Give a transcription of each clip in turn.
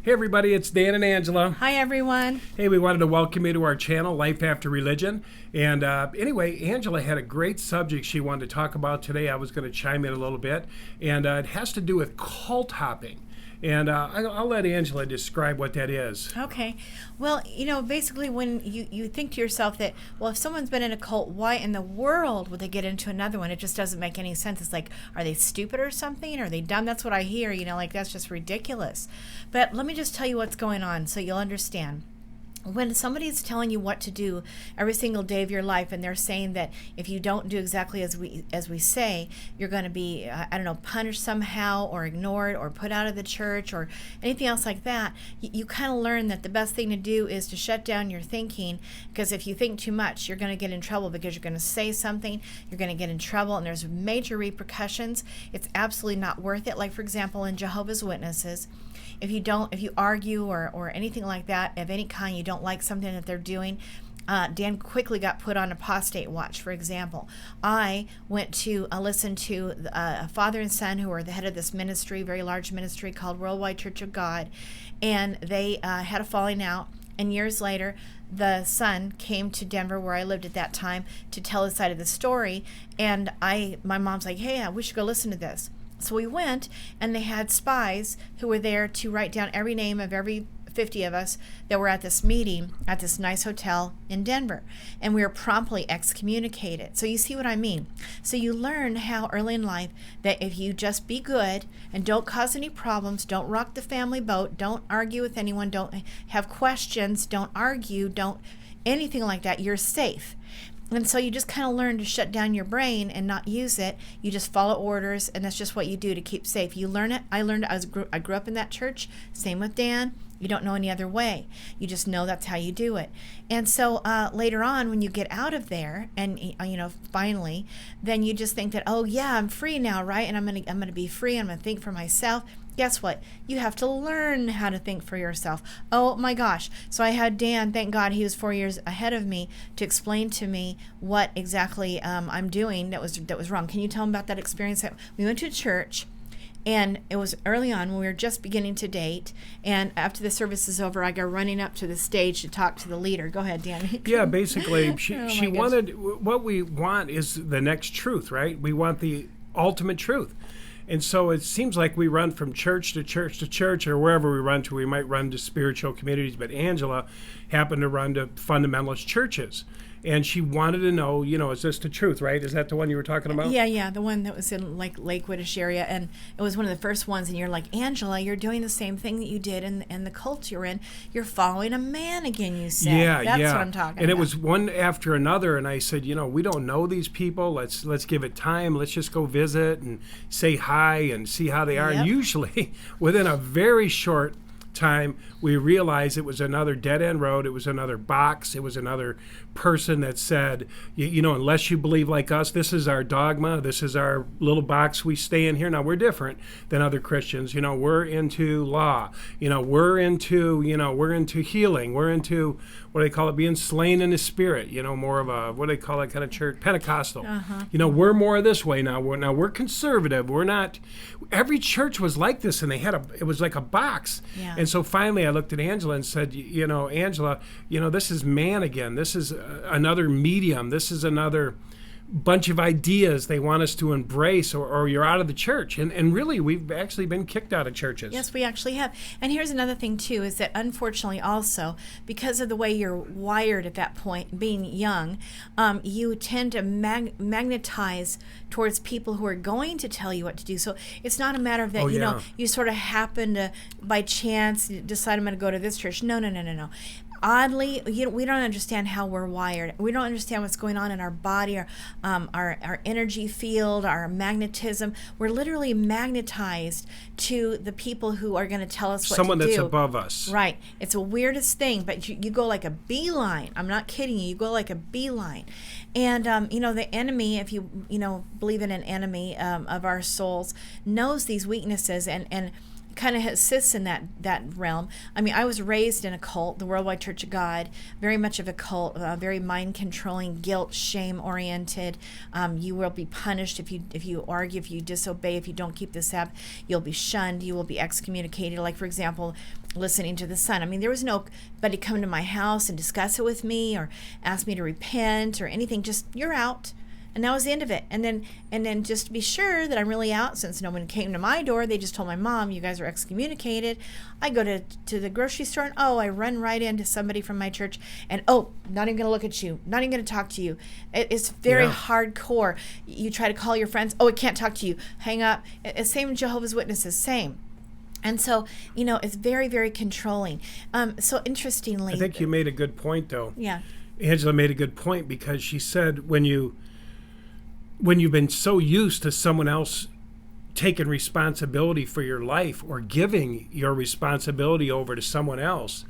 Hey everybody, it's Dan and Angela. Hi everyone. Hey, we wanted to welcome you to our channel, Life After Religion. And anyway, Angela had a great subject she wanted to talk about today. I was going to chime in a little bit. And it has to do with cult hopping. And I'll let Angela describe what that is. Okay. Well, basically when you think to yourself that, well, if someone's been in a cult, why in the world would they get into another one? It just doesn't make any sense. It's like, are they stupid or something? Are they dumb? That's what I hear, like that's just ridiculous. But let me just tell you what's going on so you'll understand. When somebody's telling you what to do every single day of your life, and they're saying that if you don't do exactly as we say, you're going to be, punished somehow or ignored or put out of the church or anything else like that, you kind of learn that the best thing to do is to shut down your thinking, because if you think too much, you're going to get in trouble because you're going to say something, you're going to get in trouble, and there's major repercussions. It's absolutely not worth it. Like, for example, in Jehovah's Witnesses, if you argue or anything like that of any kind, you don't like something that they're doing, Dan quickly got put on apostate watch. For example, I went to listen to a father and son who are the head of this ministry, very large ministry called Worldwide Church of God, and they had a falling out. And years later, the son came to Denver, where I lived at that time, to tell his side of the story. And my mom's like, "Hey, we should go listen to this." So we went, and they had spies who were there to write down every name of every 50 of us that were at this meeting at this nice hotel in Denver. And we were promptly excommunicated. So you see what I mean? So you learn how early in life that if you just be good and don't cause any problems, don't rock the family boat, don't argue with anyone, don't have questions, don't argue, don't anything like that, you're safe. And so you just kind of learn to shut down your brain and not use it. You just follow orders, and that's just what you do to keep safe. You learn it. I learned it. I grew up in that church. Same with Dan. You don't know any other way. You just know that's how you do it. And so later on, when you get out of there, and finally, then you just think that, oh yeah, I'm free now, right? And I'm gonna be free. I'm gonna think for myself. Guess what? You have to learn how to think for yourself. Oh my gosh. So I had Dan, thank God he was 4 years ahead of me, to explain to me what exactly I'm doing that was wrong. Can you tell him about that experience? We went to church, and it was early on when we were just beginning to date. And after the service is over, I go running up to the stage to talk to the leader. Go ahead, Dan. Yeah, basically, she wanted, what we want is the next truth, right? We want the ultimate truth. And so it seems like we run from church to church to church, or wherever we run to. We might run to spiritual communities, but Angela happened to run to fundamentalist churches. And she wanted to know, is this the truth, right? Is that the one you were talking about? Yeah, the one that was in like Lakewoodish area, and it was one of the first ones. And you're like, Angela, you're doing the same thing that you did in the cult you're in. You're following a man again, you said. Yeah, that's what I'm talking about. And it was one after another, and I said, we don't know these people. Let's give it time. Let's just go visit and say hi and see how they are. Yep. And usually, within a very short time, we realized it was another dead-end road. It was another box. It was another person that said, unless you believe like us, this is our dogma. This is our little box we stay in here. Now, we're different than other Christians. We're into law. We're into healing. We're into, what do they call it, being slain in the spirit. More of a, what do they call that kind of church? Pentecostal. Uh-huh. We're more this way now. We're conservative. We're not. Every church was like this, and it was like a box. Yeah. And so finally I looked at Angela and said, Angela, this is man again. This is another medium. This is another bunch of ideas they want us to embrace, or you're out of the church. And really, we've actually been kicked out of churches. Yes, we actually have. And here's another thing, too, is that unfortunately also, because of the way you're wired at that point, being young, you tend to magnetize towards people who are going to tell you what to do. So it's not a matter of that, you sort of happen to, by chance, decide I'm going to go to this church. No. Oddly, we don't understand how we're wired. We don't understand what's going on in our body, our energy field, our magnetism. We're literally magnetized to the people who are going to tell us what Someone to do. Someone that's above us. Right. It's the weirdest thing, but you go like a beeline. I'm not kidding you. You go like a beeline. And, the enemy, if you believe in an enemy of our souls, knows these weaknesses and kind of assists in that realm. I mean, I was raised in a cult, the Worldwide Church of God, very much of a cult, very mind controlling, guilt, shame oriented. You will be punished if you argue, if you disobey, if you don't keep the Sabbath. You'll be shunned. You will be excommunicated. Like, for example, listening to the Sun. I mean, there was nobody come to my house and discuss it with me or ask me to repent or anything. Just, you're out. And that was the end of it. And then just to be sure that I'm really out, since no one came to my door, they just told my mom, you guys are excommunicated. I go to the grocery store, and I run right into somebody from my church, and not even going to look at you, not even going to talk to you. It's very hardcore. You try to call your friends, I can't talk to you. Hang up. Same Jehovah's Witnesses, same. And so, it's very, very controlling. So interestingly, I think you made a good point, though. Yeah. Angela made a good point, because she said when you've been so used to someone else taking responsibility for your life or giving your responsibility over to someone else,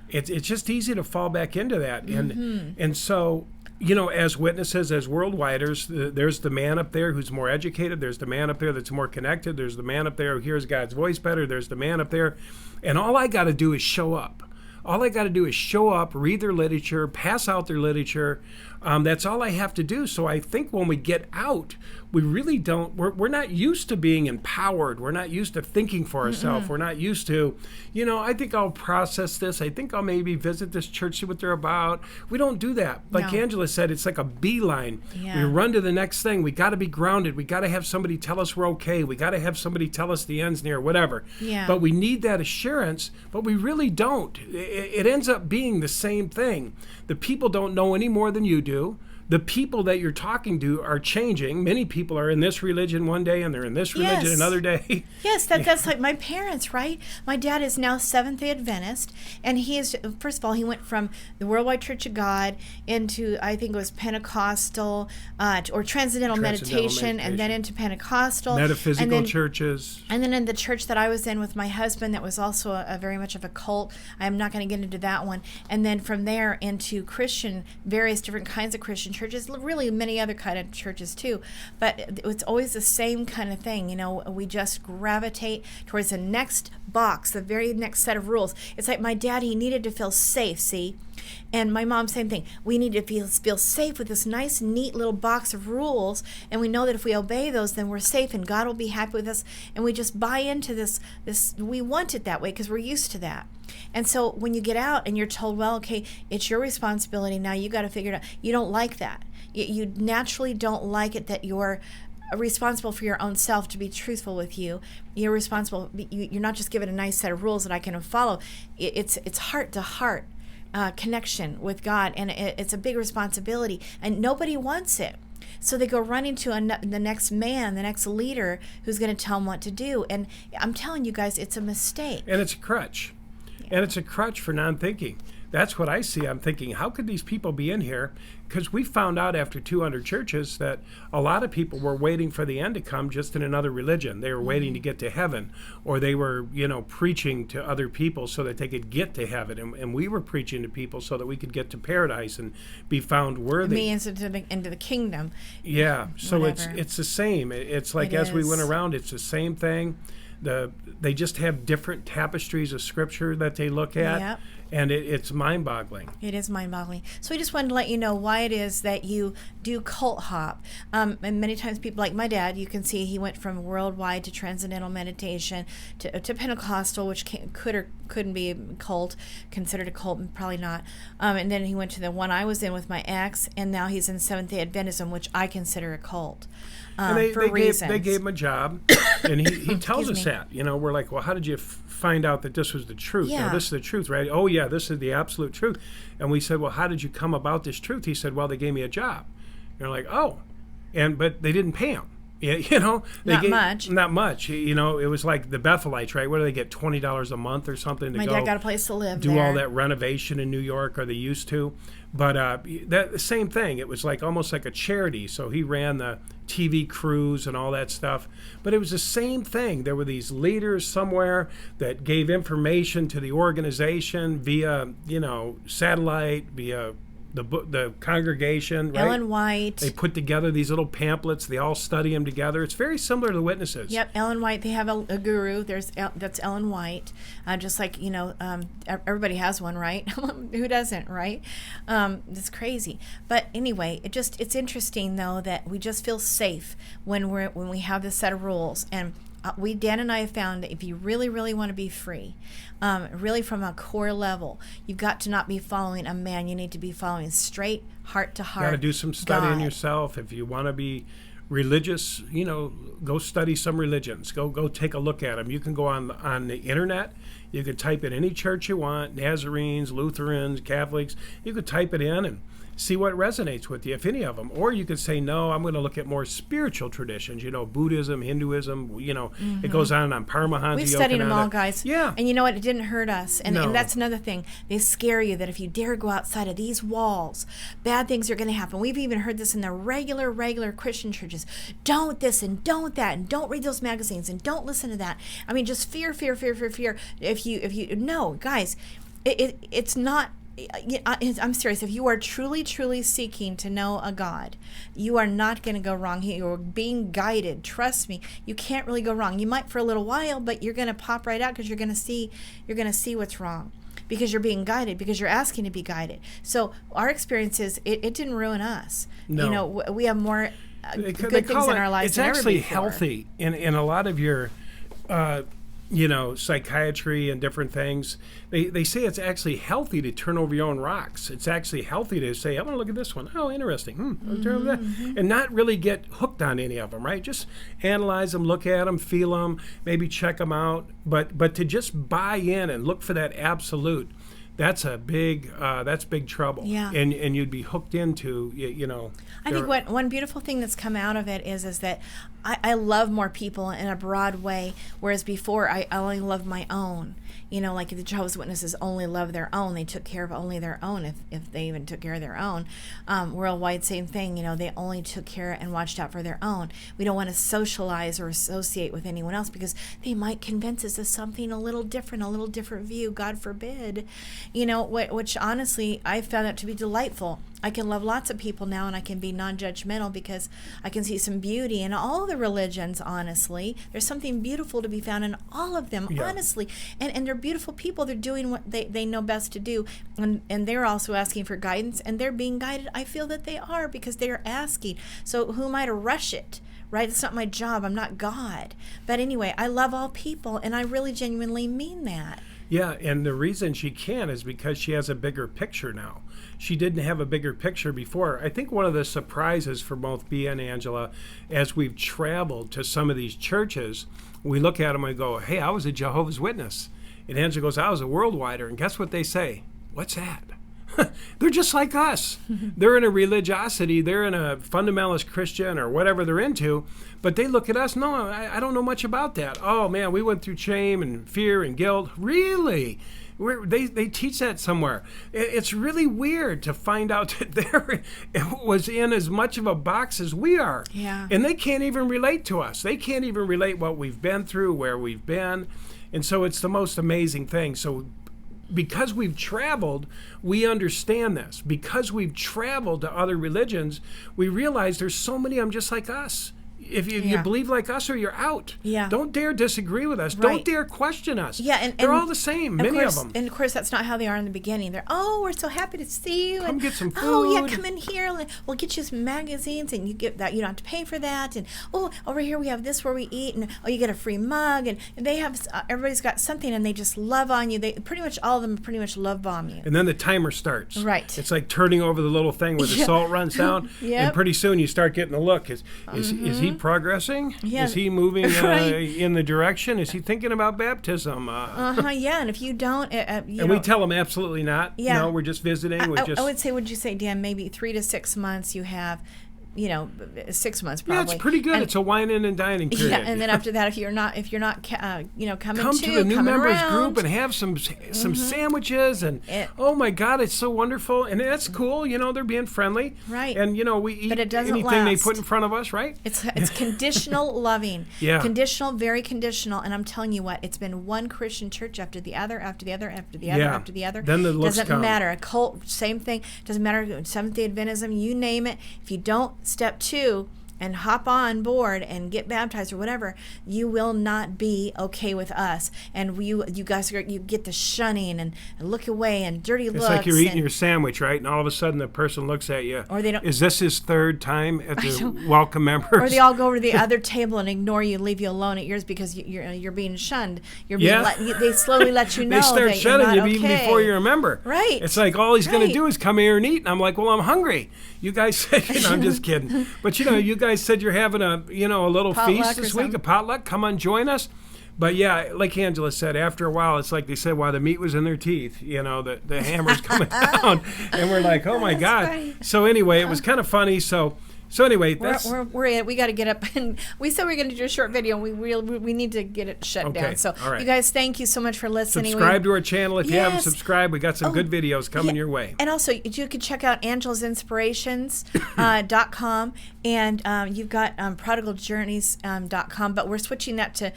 it's just easy to fall back into that. And so, as witnesses, as worldwiders, there's the man up there who's more educated. There's the man up there that's more connected. There's the man up there who hears God's voice better. There's the man up there. And all I got to do is show up. All I got to do is show up, read their literature, pass out their literature. That's all I have to do. So I think when we get out, we really don't, we're not used to being empowered. We're not used to thinking for ourselves. We're not used to, I think I'll process this. I think I'll maybe visit this church, see what they're about. We don't do that. Like Angela said, it's like a beeline. Yeah. We run to the next thing. We got to be grounded. We got to have somebody tell us we're okay. We got to have somebody tell us the end's near, whatever. Yeah. But we need that assurance, but we really don't. It ends up being the same thing. The people don't know any more than you do. The people that you're talking to are changing. Many people are in this religion one day and they're in this religion another day. Yes, that's like my parents, right? My dad is now Seventh-day Adventist, and he is, first of all, he went from the Worldwide Church of God into, I think it was Pentecostal or Transcendental Meditation, and then into Pentecostal. Metaphysical churches. And then in the church that I was in with my husband, that was also a very much of a cult. I am not going to get into that one. And then from there into Christian, various different kinds of Christian churches, really many other kind of churches too, but it's always the same kind of thing. We just gravitate towards the next box, the very next set of rules. It's like my dad, he needed to feel safe, see? And my mom, same thing. We need to feel safe with this nice, neat little box of rules, and we know that if we obey those, then we're safe, and God will be happy with us, and we just buy into this. We want it that way because we're used to that. And so when you get out and you're told, well, okay, it's your responsibility now, you got to figure it out. You don't like that. You naturally don't like it that you're responsible for your own self, to be truthful with you. You're responsible. You're not just given a nice set of rules that I can follow. It's heart to heart connection with God, and it's a big responsibility, and nobody wants it. So they go running to the next man, the next leader, who's going to tell them what to do. And I'm telling you guys, it's a mistake. And it's a crutch. And it's a crutch for non-thinking. That's what I see. I'm thinking, how could these people be in here? Because we found out after 200 churches that a lot of people were waiting for the end to come just in another religion. They were waiting to get to heaven, or they were, preaching to other people so that they could get to heaven. And we were preaching to people so that we could get to paradise and be found worthy. Me into the kingdom. Yeah. So whatever. it's the same. It's like as we went around, it's the same thing. They just have different tapestries of scripture that they look at. Yep. And it's mind-boggling. It is mind-boggling. So we just wanted to let you know why it is that you do cult hop. And many times people, like my dad, you can see he went from worldwide to transcendental meditation to Pentecostal, which could or couldn't be a cult, considered a cult, probably not. And then he went to the one I was in with my ex, and now he's in Seventh-day Adventism, which I consider a cult. And for reasons. They gave him a job, and he tells us that. We're like, well, how did you find out that this was the truth? Yeah. Now, this is the truth, right? Oh, yeah, this is the absolute truth. And we said, well, how did you come about this truth? He said, well, they gave me a job. And we're like, oh. But they didn't pay him. Much. Not much. It was like the Bethelites, right? What do they get, $20 a month or something to my dad got a place to live do there. all that renovation in New York, or they used to. But the same thing. It was like almost like a charity. So he ran the TV crews and all that stuff. But it was the same thing. There were these leaders somewhere that gave information to the organization via, satellite, via the congregation, right? Ellen White. They put together these little pamphlets. They all study them together. It's very similar to the Witnesses. Yep, Ellen White. They have a guru. That's Ellen White. Just like, everybody has one, right? Who doesn't, right? It's crazy. But anyway, it's interesting though that we just feel safe when we have this set of rules. And Dan and I have found that if you really, really want to be free, really from a core level, you've got to not be following a man. You need to be following straight, heart to heart. You got to do some studying God. yourself. If you want to be religious, go study some religions. Go take a look at them. You can go on the internet. You can type in any church you want, Nazarenes, Lutherans, Catholics. You could type it in and see what resonates with you, if any of them. Or you could say, no, I'm going to look at more spiritual traditions, Buddhism, Hinduism, it goes on Paramahansa. We've studied them all, guys. Yeah. And you know what? It didn't hurt us. And, No. and that's another thing. They scare you that if you dare go outside of these walls, bad things are going to happen. We've even heard this in the regular Christian churches. Don't this and don't that and don't read those magazines and don't listen to that. I mean, just fear. If you no, guys, it's not. I'm serious. If you are truly seeking to know a God, you are not going to go wrong. You're being guided. Trust me, you can't really go wrong. You might for a little while, but you're going to pop right out because you're going to see what's wrong, because you're being guided, because you're asking to be guided. So our experience is it didn't ruin us. No. We have more They good things in our lives. It's than ever actually before. healthy in a lot of your psychiatry and different things. They say it's actually healthy to turn over your own rocks. It's actually healthy to say, I'm going to look at this one. Oh, interesting. I'll turn over that. And not really get hooked on any of them, right? Just analyze them, look at them, feel them, maybe check them out. But to just buy in and look for that absolute, that's big trouble. Yeah. And you'd be hooked into, I think one beautiful thing that's come out of it is that I love more people in a broad way, whereas before I only loved my own. Like the Jehovah's Witnesses only love their own. They took care of only their own, if they even took care of their own. Worldwide, same thing. They only took care and watched out for their own. We don't want to socialize or associate with anyone else because they might convince us of something a little different view, God forbid. Which honestly, I found that to be delightful. I can love lots of people now, and I can be non-judgmental because I can see some beauty in all the religions, honestly. There's something beautiful to be found in all of them, honestly. And they're beautiful people. They're doing what they know best to do. And they're also asking for guidance, and they're being guided. I feel that they are because they are asking. So who am I to rush it? Right? It's not my job. I'm not God. But anyway, I love all people, and I really genuinely mean that. Yeah, and the reason she can is because she has a bigger picture now. She didn't have a bigger picture before. I think one of the surprises for both Bea and Angela, as we've traveled to some of these churches, we look at them and go, hey, I was a Jehovah's Witness. And Angela goes, I was a Worldwider. And guess what they say? What's that? They're just like us. They're in a religiosity. They're in a fundamentalist Christian or whatever they're into. But they look at us, no, I don't know much about that. Oh, man, we went through shame and fear and guilt. Really? They teach that somewhere. It's really weird to find out that it was in as much of a box as we are. Yeah. And they can't even relate to us. They can't even relate what we've been through, where we've been. And so it's the most amazing thing. So because we've traveled, we understand this. Because we've traveled to other religions, we realize there's so many of them just like us. If you believe like us, or you're out. Yeah. Don't dare disagree with us. Right. Don't dare question us. Yeah, and they're all the same. Many of them. And of course, that's not how they are in the beginning. They're, we're so happy to see you. Come get some Oh yeah, food. come in here. We'll get you some magazines, and you get that. You don't have to pay for that. And over here we have this where we eat, and you get a free mug. And they have everybody's got something, and they just love on you. They pretty much all of them pretty much love bomb you. And then the timer starts. Right. It's like turning over the little thing where the salt runs down. Yep. And pretty soon you start getting a look. Is he progressing? Yeah. Is he moving Right. in the direction? Is he thinking about baptism? Yeah, and if you don't, And we tell him absolutely not. Yeah. No, we're just visiting. I would say, would you say, Dan, maybe 3 to 6 months you have 6 months Yeah, probably. it's pretty good. And- It's a wining and dining period. yeah, and then after that, if you're not coming come to the new coming members around, group and have some sandwiches and oh my God, it's so wonderful and that's cool. They're being friendly, Right. And we eat But it doesn't anything they last. put in front of us, right? It's conditional loving. Yeah. Conditional, very conditional. And I'm telling you what, it's been one Christian church after the other, after the other, after the other, Yeah. after the other. Then the looks doesn't come. matter. A cult, same thing. Doesn't matter. Seventh-day Adventism, you name it. If you don't step 2 and hop on board and get baptized or whatever, you will not be okay with us. And you guys you get the shunning and look away and dirty looks. It's like you're eating and, your sandwich, right? And all of a sudden the person looks at you. Or they don't- Is this his third time at the welcome members? or they all go over to the other table and ignore you, leave you alone at yours because you're being shunned. You're being they slowly let you know They start that shutting you're not you okay. even before you're a member. Right. It's like all he's going Right. to do is come here and eat. And I'm like, well, I'm hungry. You guys said, I'm just kidding. But you guys said you're having a little Potluck feast or this week, something. a potluck. Come on, join us. But yeah, like Angela said, after a while, it's like they said, while the meat was in their teeth, the hammer's coming down. And we're like, oh my God. funny. So anyway, it was kind of funny. So anyway, that's, We got to get up, and we said we are going to do a short video, and we need to get it shut Okay, down. So all right. you guys, thank you so much for listening. subscribe to our channel if you haven't Yes. subscribed. We got some good videos coming Yeah. your way. And also, you can check out angelsinspirations.com, and you've got prodigaljourneys.com, but we're switching that to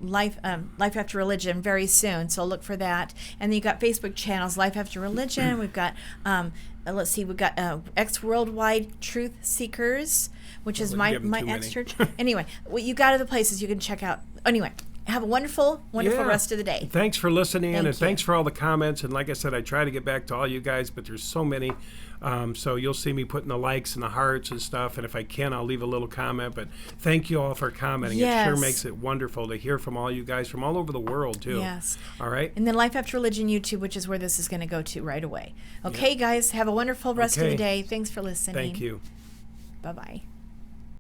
Life After Religion very soon, so look for that. And then you've got Facebook channels, Life After Religion. We've got, let's see, we've got Ex Worldwide Truth Seekers, which is Well, my give 'em too ex many. church. Anyway, you got other places you can check out. Anyway, have a wonderful Yeah. rest of the day. Thanks for listening Thank and you. thanks for all the comments. And like I said, I try to get back to all you guys, but there's so many. So you'll see me putting the likes and the hearts and stuff. And if I can, I'll leave a little comment. But thank you all for commenting. It sure Yes. makes it wonderful to hear from all you guys from all over the world, too. Yes. All right. And then Life After Religion YouTube, which is where this is going to go to right away. Okay, guys, have a wonderful rest of Okay. the day. Thanks for listening. Thank you. Bye-bye.